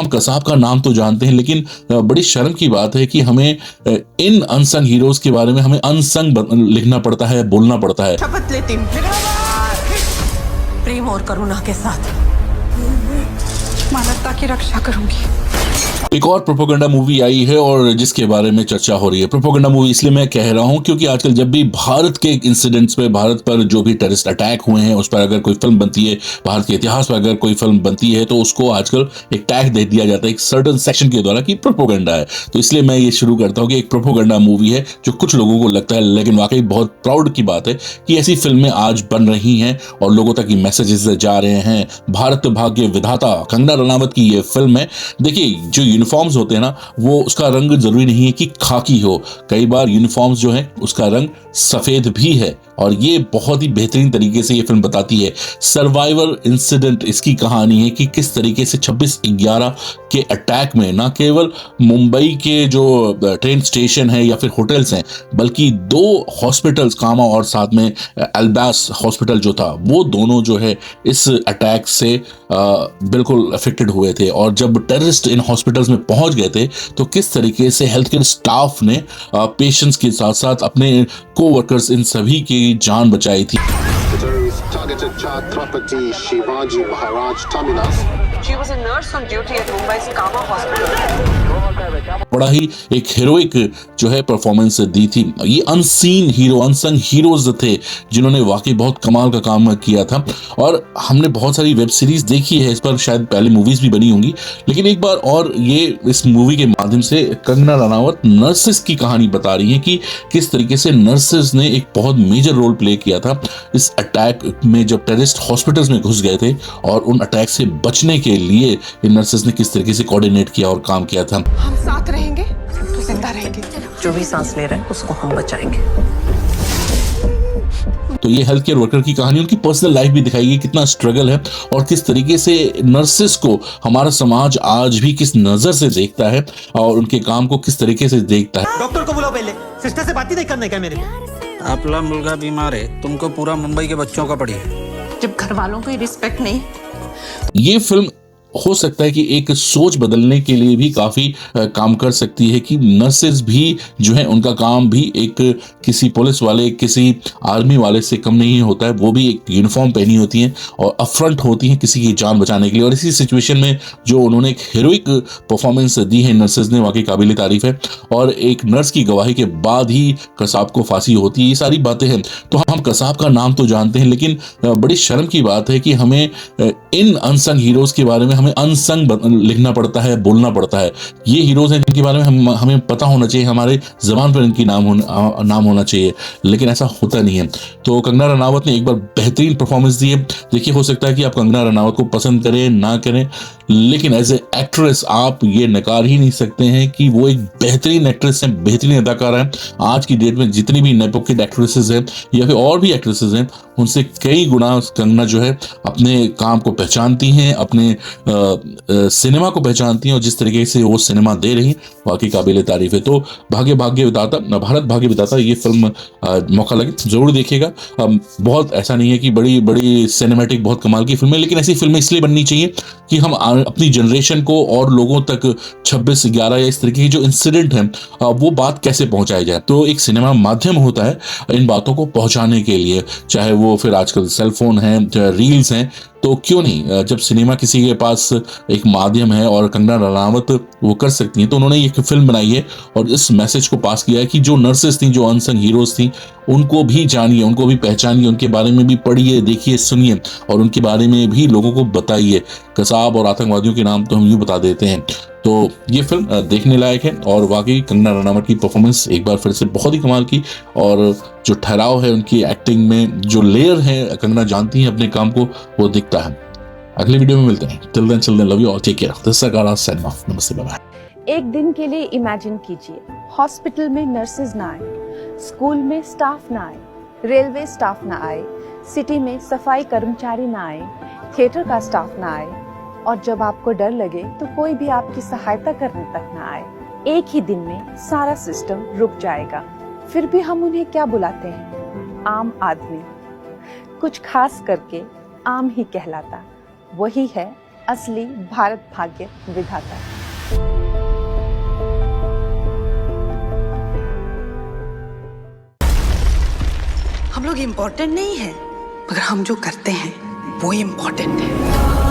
हम कसाब का नाम तो जानते हैं, लेकिन बड़ी शर्म की बात है कि हमें इन अनसंग हीरोज के बारे में हमें अनसंग लिखना पड़ता है, बोलना पड़ता है। शपथ लेती हूं प्रेम और करुणा के साथ मानवता की रक्षा करूंगी। एक और प्रोपेगेंडा मूवी आई है और जिसके बारे में चर्चा हो रही है। प्रोपेगेंडा मूवी इसलिए मैं कह रहा हूं क्योंकि आजकल जब भी भारत के इंसिडेंट्स पे, भारत पर जो भी टेररिस्ट अटैक हुए हैं उस पर अगर कोई फिल्म बनती है, भारत के इतिहास पर अगर कोई फिल्म बनती है, तो उसको आजकल एक टैग दे दिया जाता है एक सर्टेन सेक्शन के द्वारा कि प्रोपेगेंडा है। तो इसलिए मैं ये शुरू करता हूँ कि एक प्रोपेगेंडा मूवी है जो कुछ लोगों को लगता है, लेकिन वाकई बहुत प्राउड की बात है कि ऐसी फिल्में आज बन रही हैं और लोगों तक ये मैसेजेस जा रहे हैं। भारत भाग्य विधाता कंगना रनावत की ये फिल्म है। देखिए, जो यूनिफॉर्म्स होते हैं ना, वो उसका रंग जरूरी नहीं है कि खाकी हो, कई बार यूनिफॉर्म्स जो है उसका रंग सफेद भी है और ये बहुत ही बेहतरीन तरीके से ये फिल्म बताती है सर्वाइवल इंसिडेंट। इसकी कहानी है कि किस तरीके से 26/11 के अटैक में न केवल मुंबई के जो ट्रेन स्टेशन है या फिर होटल्स हैं, बल्कि 2 हॉस्पिटल्स, कामा और साथ में अल्बास हॉस्पिटल जो था, वो दोनों जो है इस अटैक से बिल्कुल अफेक्टेड हुए थे। और जब टेररिस्ट इन हॉस्पिटल्स में पहुंच गए थे तो किस तरीके से हेल्थ केयर स्टाफ ने पेशेंट्स के साथ साथ अपने कोवर्कर्स इन सभी की जान बचाई थी। She was a nurse on duty at Mumbai's Kama Hospital. बड़ा ही एक हीरोइक जो है परफॉर्मेंस दी थी। ये अनसीन हीरो, अनसंग हीरोज थे जिन्होंने वाकई बहुत कमाल का काम किया था। और हमने बहुत सारी वेब सीरीज देखी है, इस पर शायद पहले मूवीज भी बनी होंगी, लेकिन एक बार और ये इस मूवी के माध्यम से कंगना रनावत नर्सेस की कहानी बता रही है कि किस तरीके से नर्सेस ने एक बहुत मेजर रोल प्ले किया था इस अटैक में, जब टेररिस्ट हॉस्पिटल्स में घुस गए थे और उन अटैक से बचने के लिए इन नर्सेस ने किस तरीके से कोऑर्डिनेट किया और काम किया था। हम साथ रहेंगे तो जिंदा रहेंगे, जो भी सांस ले रहा है उसको हम बचाएंगे। तो ये हेल्थ केयर वर्कर की कहानी, उनकी पर्सनल लाइफ भी दिखाई गई, कितना स्ट्रगल है और किस तरीके से नर्सेस को हमारा समाज आज भी किस नजर से देखता है और उनके काम को किस तरीके से देखता है। डॉक्टर को बुलाओ पहले, सिस्टर से बात ही नहीं करने का मेरे। आपला मुलगा बीमार है, तुमको पूरा मुंबई के बच्चों का पड़ी है। जब घर वालों को रिस्पेक्ट नहीं। ये फिल्म हो सकता है कि एक सोच बदलने के लिए भी काफी काम कर सकती है कि नर्सेस भी जो है उनका काम भी एक किसी पुलिस वाले, किसी आर्मी वाले से कम नहीं होता है। वो भी एक यूनिफॉर्म पहनी होती हैं और अपफ्रंट होती हैं किसी की जान बचाने के लिए। और इसी सिचुएशन में जो उन्होंने एक हीरोइक परफॉर्मेंस दी है नर्सेस ने, वाकई काबिल तारीफ है। और एक नर्स की गवाही के बाद ही कसाब को फांसी होती है, ये सारी बातें हैं। तो हम कसाब का नाम तो जानते हैं, लेकिन बड़ी शर्म की बात है कि हमें इन अनसंग हीरोज के बारे में हमें अनसंग लिखना पड़ता है, बोलना पड़ता है। ये हीरोज हैं जिनके बारे में हमें पता होना चाहिए, हमारे जबान पर इनकी नाम होना चाहिए, लेकिन ऐसा होता नहीं है। तो कंगना रनावत ने एक बार बेहतरीन परफॉर्मेंस दी है। देखिए, हो सकता है कि आप कंगना रनावत को पसंद करें ना करें, लेकिन एज ए एक्ट्रेस आप ये नकार ही नहीं सकते हैं कि वो एक बेहतरीन एक्ट्रेस है, बेहतरीन अदाकारा है। आज की डेट में जितनी भी नेपोकिड एक्ट्रेसेस हैं या फिर और भी एक्ट्रेसेस हैं, उनसे कई गुना कंगना जो है अपने काम को पहचानती हैं, अपने सिनेमा को पहचानती हैं और जिस तरीके से वो सिनेमा दे रही हैं वाकई काबिल तारीफ है। तो भाग्य विधाता, भारत भाग्य विधाता, ये फिल्म मौका लगे जरूर देखिएगा। बहुत ऐसा नहीं है कि बड़ी बड़ी सिनेमैटिक बहुत कमाल की फिल्में, लेकिन ऐसी फिल्में इसलिए बननी चाहिए कि हम अपनी जनरेशन को और लोगों तक 26/11 या इस तरीके के जो इंसिडेंट हैं वो बात कैसे पहुंचाई जाए। तो एक सिनेमा माध्यम होता है इन बातों को पहुंचाने के लिए, चाहे वो फिर आजकल सेलफोन है, रील्स हैं, तो क्यों नहीं, जब सिनेमा किसी के पास एक माध्यम है और कंगना रनावत वो कर सकती हैं, तो उन्होंने एक फिल्म बनाई है और इस मैसेज को पास किया है कि जो नर्सेस थी, जो अनसंग हीरोज थी, उनको भी जानिए, उनको भी पहचानिए, उनके बारे में भी पढ़िए, देखिए, सुनिए और उनके बारे में भी लोगों को बताइए। कसाब और आतंकवादियों के नाम तो हम यूं बता देते हैं। तो ये फिल्म देखने लायक है और वाकई कंगना रनावत की परफॉर्मेंस एक बार फिर से बहुत ही कमाल की, और जो ठहराव है उनकी एक्टिंग में, जो लेयर है, कंगना जानती है अपने काम को, वो दिखता है। अगले वीडियो में मिलते हैं। Till then love you all, take care. This is Akash signing off. नमस्ते, बाय बाय। एक दिन के लिए इमेजिन कीजिए, हॉस्पिटल में नर्सेज ना आए, स्कूल में स्टाफ ना आए, रेलवे स्टाफ ना आए, सिटी में सफाई कर्मचारी ना आए, थिएटर का स्टाफ ना आए, और जब आपको डर लगे तो कोई भी आपकी सहायता करने तक ना आए। एक ही दिन में सारा सिस्टम रुक जाएगा। फिर भी हम उन्हें क्या बुलाते हैं? आम आदमी। कुछ खास करके आम ही कहलाता, वही है असली भारत भाग्य विधाता। हम लोग इम्पोर्टेंट नहीं है, मगर हम जो करते हैं वो इम्पोर्टेंट है।